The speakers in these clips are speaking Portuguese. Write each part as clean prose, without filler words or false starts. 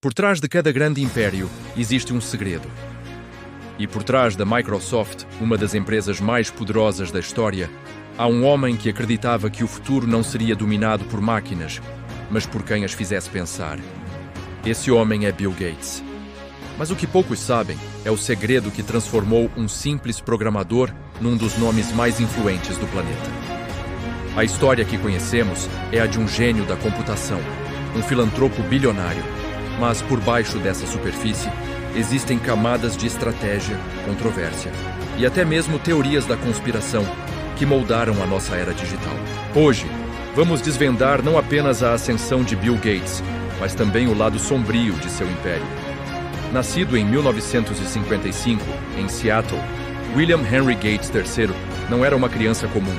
Por trás de cada grande império existe um segredo. E por trás da Microsoft, uma das empresas mais poderosas da história, há um homem que acreditava que o futuro não seria dominado por máquinas, mas por quem as fizesse pensar. Esse homem é Bill Gates. Mas o que poucos sabem é o segredo que transformou um simples programador num dos nomes mais influentes do planeta. A história que conhecemos é a de um gênio da computação, um filantropo bilionário. Mas por baixo dessa superfície, existem camadas de estratégia, controvérsia e até mesmo teorias da conspiração que moldaram a nossa era digital. Hoje, vamos desvendar não apenas a ascensão de Bill Gates, mas também o lado sombrio de seu império. Nascido em 1955, em Seattle, William Henry Gates III não era uma criança comum.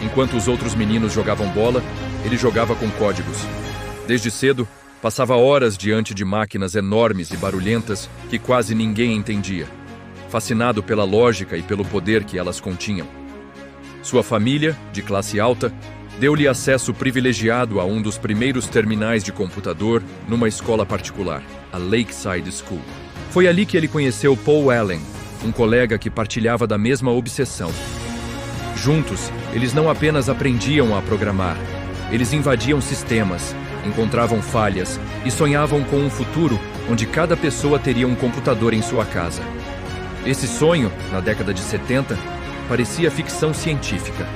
Enquanto os outros meninos jogavam bola, ele jogava com códigos. Desde cedo, passava horas diante de máquinas enormes e barulhentas que quase ninguém entendia, fascinado pela lógica e pelo poder que elas continham. Sua família, de classe alta, deu-lhe acesso privilegiado a um dos primeiros terminais de computador numa escola particular, a Lakeside School. Foi ali que ele conheceu Paul Allen, um colega que partilhava da mesma obsessão. Juntos, eles não apenas aprendiam a programar, eles invadiam sistemas, encontravam falhas e sonhavam com um futuro onde cada pessoa teria um computador em sua casa. Esse sonho, na década de 70, parecia ficção científica.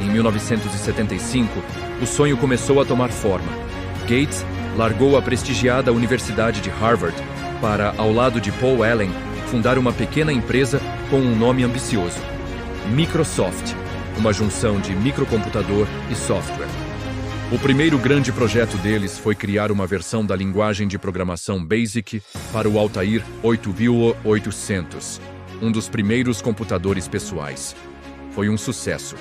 Em 1975, o sonho começou a tomar forma. Gates largou a prestigiada Universidade de Harvard para, ao lado de Paul Allen, fundar uma pequena empresa com um nome ambicioso: Microsoft, uma junção de microcomputador e software. O primeiro grande projeto deles foi criar uma versão da linguagem de programação BASIC para o Altair 8800, um dos primeiros computadores pessoais. Foi um sucesso,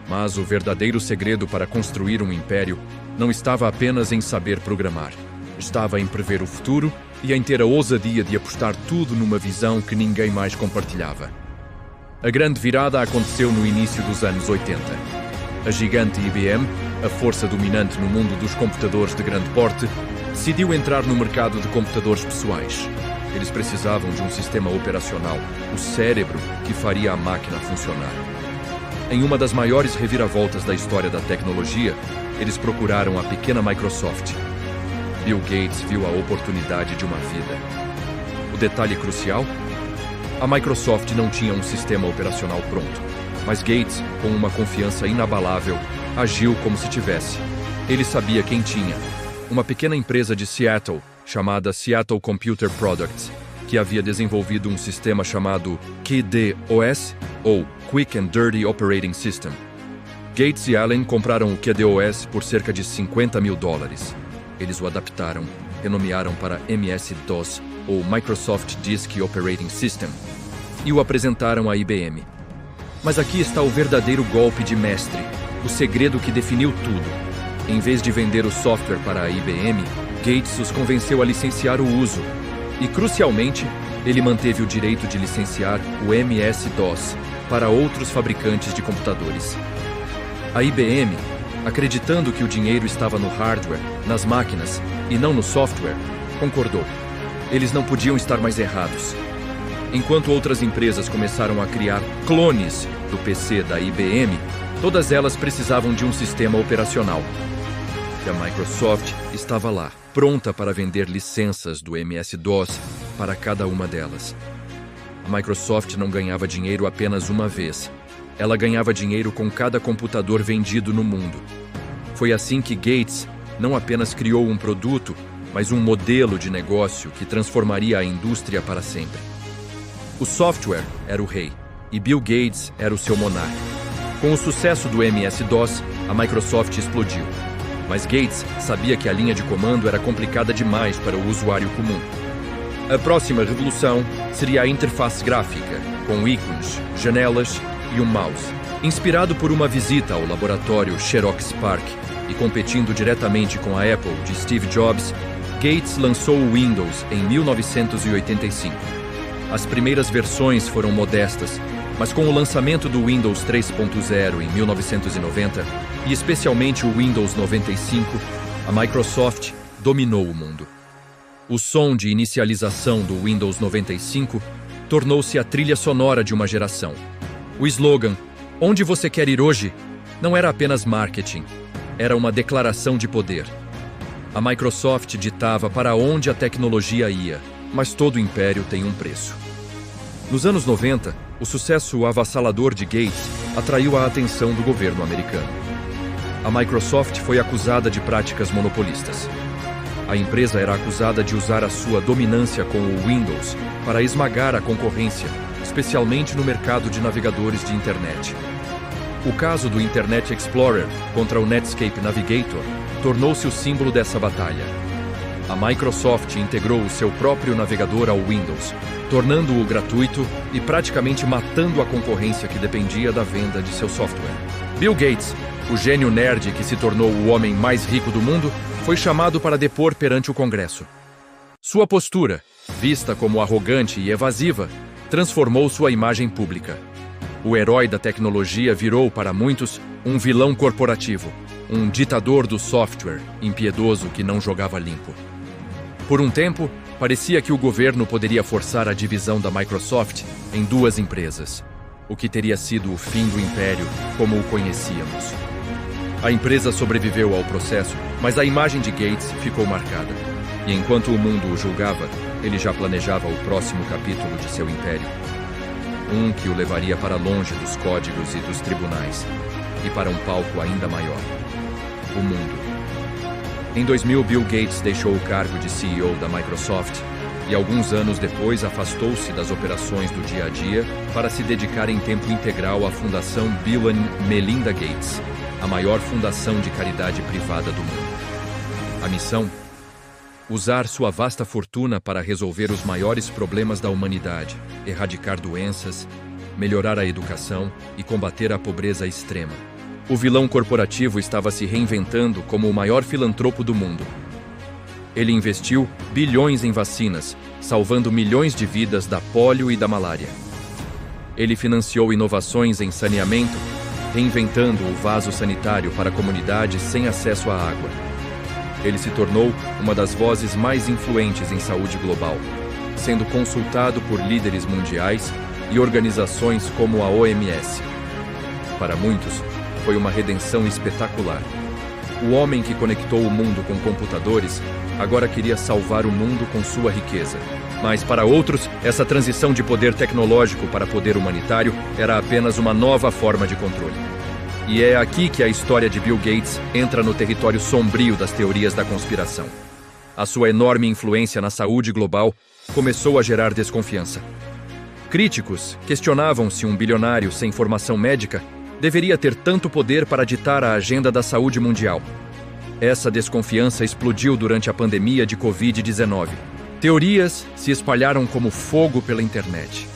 mas o verdadeiro segredo para construir um império não estava apenas em saber programar. Estava em prever o futuro e em ter a ousadia de apostar tudo numa visão que ninguém mais compartilhava. A grande virada aconteceu no início dos anos 80. A gigante IBM, a força dominante no mundo dos computadores de grande porte, decidiu entrar no mercado de computadores pessoais. Eles precisavam de um sistema operacional, o cérebro que faria a máquina funcionar. Em uma das maiores reviravoltas da história da tecnologia, eles procuraram a pequena Microsoft. Bill Gates viu a oportunidade de uma vida. O detalhe crucial? A Microsoft não tinha um sistema operacional pronto. Mas Gates, com uma confiança inabalável, agiu como se tivesse. Ele sabia quem tinha. Uma pequena empresa de Seattle, chamada Seattle Computer Products, que havia desenvolvido um sistema chamado QDOS, ou Quick and Dirty Operating System. Gates e Allen compraram o QDOS por cerca de $50 mil. Eles o adaptaram, renomearam para MS-DOS, ou Microsoft Disk Operating System, e o apresentaram à IBM. Mas aqui está o verdadeiro golpe de mestre, o segredo que definiu tudo. Em vez de vender o software para a IBM, Gates os convenceu a licenciar o uso. E, crucialmente, ele manteve o direito de licenciar o MS-DOS para outros fabricantes de computadores. A IBM, acreditando que o dinheiro estava no hardware, nas máquinas, e não no software, concordou. Eles não podiam estar mais errados. Enquanto outras empresas começaram a criar clones do PC da IBM, todas elas precisavam de um sistema operacional. E a Microsoft estava lá, pronta para vender licenças do MS-DOS para cada uma delas. A Microsoft não ganhava dinheiro apenas uma vez. Ela ganhava dinheiro com cada computador vendido no mundo. Foi assim que Gates não apenas criou um produto, mas um modelo de negócio que transformaria a indústria para sempre. O software era o rei, e Bill Gates era o seu monarca. Com o sucesso do MS-DOS, a Microsoft explodiu. Mas Gates sabia que a linha de comando era complicada demais para o usuário comum. A próxima revolução seria a interface gráfica, com ícones, janelas e um mouse. Inspirado por uma visita ao laboratório Xerox PARC e competindo diretamente com a Apple de Steve Jobs, Gates lançou o Windows em 1985. As primeiras versões foram modestas, mas com o lançamento do Windows 3.0 em 1990, e especialmente o Windows 95, a Microsoft dominou o mundo. O som de inicialização do Windows 95 tornou-se a trilha sonora de uma geração. O slogan, "Onde você quer ir hoje?", não era apenas marketing, era uma declaração de poder. A Microsoft ditava para onde a tecnologia ia, mas todo império tem um preço. Nos anos 90, o sucesso avassalador de Gates atraiu a atenção do governo americano. A Microsoft foi acusada de práticas monopolistas. A empresa era acusada de usar a sua dominância com o Windows para esmagar a concorrência, especialmente no mercado de navegadores de internet. O caso do Internet Explorer contra o Netscape Navigator tornou-se o símbolo dessa batalha. A Microsoft integrou o seu próprio navegador ao Windows, tornando-o gratuito e praticamente matando a concorrência que dependia da venda de seu software. Bill Gates, o gênio nerd que se tornou o homem mais rico do mundo, foi chamado para depor perante o Congresso. Sua postura, vista como arrogante e evasiva, transformou sua imagem pública. O herói da tecnologia virou, para muitos, um vilão corporativo, um ditador do software, impiedoso que não jogava limpo. Por um tempo, parecia que o governo poderia forçar a divisão da Microsoft em duas empresas, o que teria sido o fim do império como o conhecíamos. A empresa sobreviveu ao processo, mas a imagem de Gates ficou marcada. E enquanto o mundo o julgava, ele já planejava o próximo capítulo de seu império. Um que o levaria para longe dos códigos e dos tribunais, e para um palco ainda maior: o mundo. Em 2000, Bill Gates deixou o cargo de CEO da Microsoft e, alguns anos depois, afastou-se das operações do dia a dia para se dedicar em tempo integral à Fundação Bill and Melinda Gates, a maior fundação de caridade privada do mundo. A missão? Usar sua vasta fortuna para resolver os maiores problemas da humanidade, erradicar doenças, melhorar a educação e combater a pobreza extrema. O vilão corporativo estava se reinventando como o maior filantropo do mundo. Ele investiu bilhões em vacinas, salvando milhões de vidas da pólio e da malária. Ele financiou inovações em saneamento, reinventando o vaso sanitário para comunidades sem acesso à água. Ele se tornou uma das vozes mais influentes em saúde global, sendo consultado por líderes mundiais e organizações como a OMS. Para muitos, foi uma redenção espetacular. O homem que conectou o mundo com computadores agora queria salvar o mundo com sua riqueza. Mas para outros, essa transição de poder tecnológico para poder humanitário era apenas uma nova forma de controle. E é aqui que a história de Bill Gates entra no território sombrio das teorias da conspiração. A sua enorme influência na saúde global começou a gerar desconfiança. Críticos questionavam se um bilionário sem formação médica deveria ter tanto poder para ditar a agenda da saúde mundial. Essa desconfiança explodiu durante a pandemia de Covid-19. Teorias se espalharam como fogo pela internet,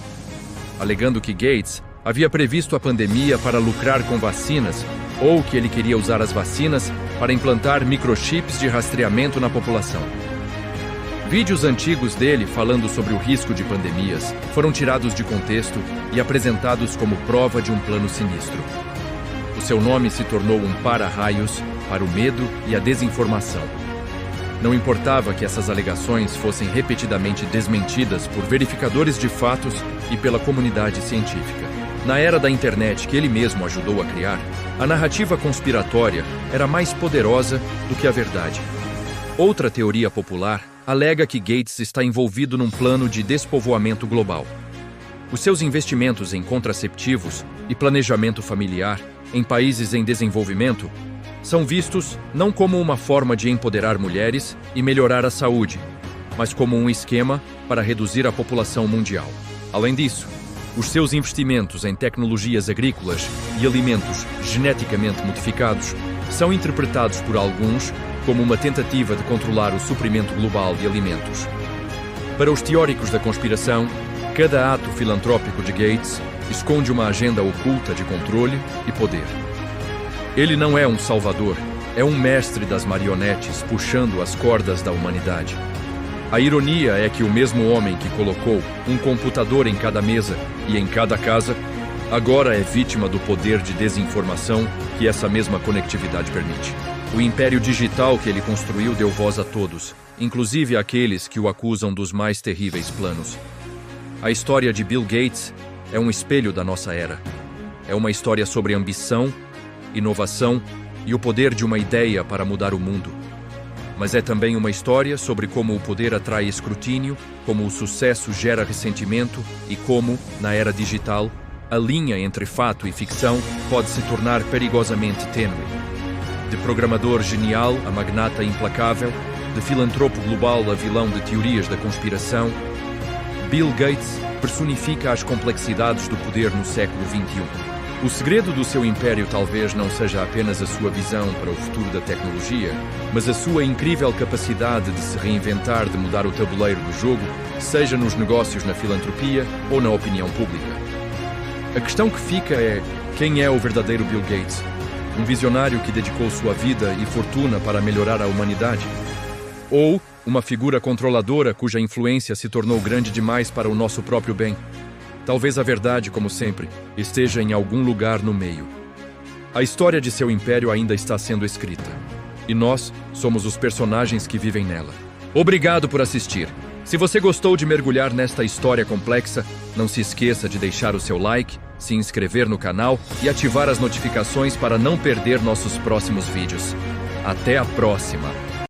alegando que Gates havia previsto a pandemia para lucrar com vacinas ou que ele queria usar as vacinas para implantar microchips de rastreamento na população. Vídeos antigos dele falando sobre o risco de pandemias foram tirados de contexto e apresentados como prova de um plano sinistro. O seu nome se tornou um para-raios para o medo e a desinformação. Não importava que essas alegações fossem repetidamente desmentidas por verificadores de fatos e pela comunidade científica. Na era da internet que ele mesmo ajudou a criar, a narrativa conspiratória era mais poderosa do que a verdade. Outra teoria popular alega que Gates está envolvido num plano de despovoamento global. Os seus investimentos em contraceptivos e planejamento familiar em países em desenvolvimento são vistos não como uma forma de empoderar mulheres e melhorar a saúde, mas como um esquema para reduzir a população mundial. Além disso, os seus investimentos em tecnologias agrícolas e alimentos geneticamente modificados são interpretados por alguns como uma tentativa de controlar o suprimento global de alimentos. Para os teóricos da conspiração, cada ato filantrópico de Gates esconde uma agenda oculta de controle e poder. Ele não é um salvador, é um mestre das marionetes puxando as cordas da humanidade. A ironia é que o mesmo homem que colocou um computador em cada mesa e em cada casa, agora é vítima do poder de desinformação que essa mesma conectividade permite. O império digital que ele construiu deu voz a todos, inclusive àqueles que o acusam dos mais terríveis planos. A história de Bill Gates é um espelho da nossa era. É uma história sobre ambição, inovação e o poder de uma ideia para mudar o mundo. Mas é também uma história sobre como o poder atrai escrutínio, como o sucesso gera ressentimento e como, na era digital, a linha entre fato e ficção pode se tornar perigosamente tênue. De programador genial a magnata implacável, de filantropo global a vilão de teorias da conspiração, Bill Gates personifica as complexidades do poder no século XXI. O segredo do seu império talvez não seja apenas a sua visão para o futuro da tecnologia, mas a sua incrível capacidade de se reinventar, de mudar o tabuleiro do jogo, seja nos negócios, na filantropia ou na opinião pública. A questão que fica é: quem é o verdadeiro Bill Gates? Um visionário que dedicou sua vida e fortuna para melhorar a humanidade? Ou uma figura controladora cuja influência se tornou grande demais para o nosso próprio bem? Talvez a verdade, como sempre, esteja em algum lugar no meio. A história de seu império ainda está sendo escrita, e nós somos os personagens que vivem nela. Obrigado por assistir. Se você gostou de mergulhar nesta história complexa, não se esqueça de deixar o seu like, se inscrever no canal e ativar as notificações para não perder nossos próximos vídeos. Até a próxima!